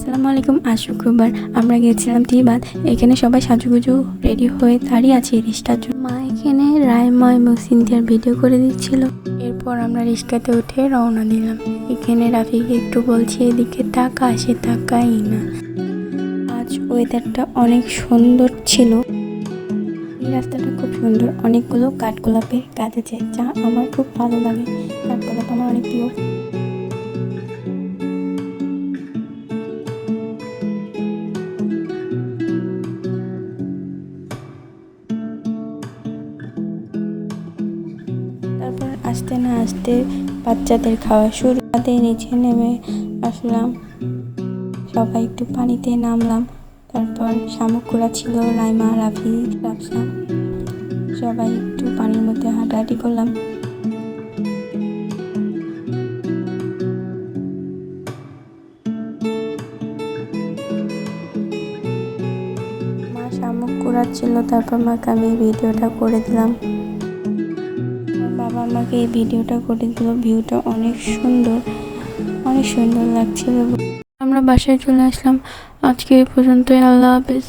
আসসালামু আলাইকুম। আজ শুক্রবার আমরা গিয়েছিলাম তিবাত। এখানে সবাই সাজুগুজু রেডি হয়ে দাঁড়িয়ে আছে রিস্কার জন্য। মা এখানে রাইমা এবং সিনথিয়ার ভিডিও করে দিচ্ছিল। এরপর আমরা রিস্কাতে উঠে রওনা দিলাম। এখানে রাফিকে একটু বলছি এদিকে তাকা, সে তাকাই না। আজ ওয়েদারটা অনেক সুন্দর ছিল। এই রাস্তাটা খুব সুন্দর, অনেকগুলো কাঠগোলাপের গাছ আছে যা আমার খুব ভালো লাগে। কাঠগোলাপ আমার অনেক প্রিয়। তারপর আসতে না আসতে বাচ্চাদের খাওয়া শুরু। নিচে নেমে আসলাম, সবাই একটু পানিতে নামলাম। তারপর শামুক ঘোরা ছিল, রাইমা, রাফি, রাফসা সবাই একটু পানির মধ্যে হাঁটাহাঁটি করলাম। মা শামুক কুড়াচ্ছিল, তারপর মাকে আমি এই ভিডিওটা করে দিলাম। বাবা আমাকে এই ভিডিওটা করে দিল। ভিউটা অনেক সুন্দর, অনেক সুন্দর লাগছিল। আমরা বাসায় চলে আসলাম। আজকে এই পর্যন্তই। আল্লাহ হাফেজ।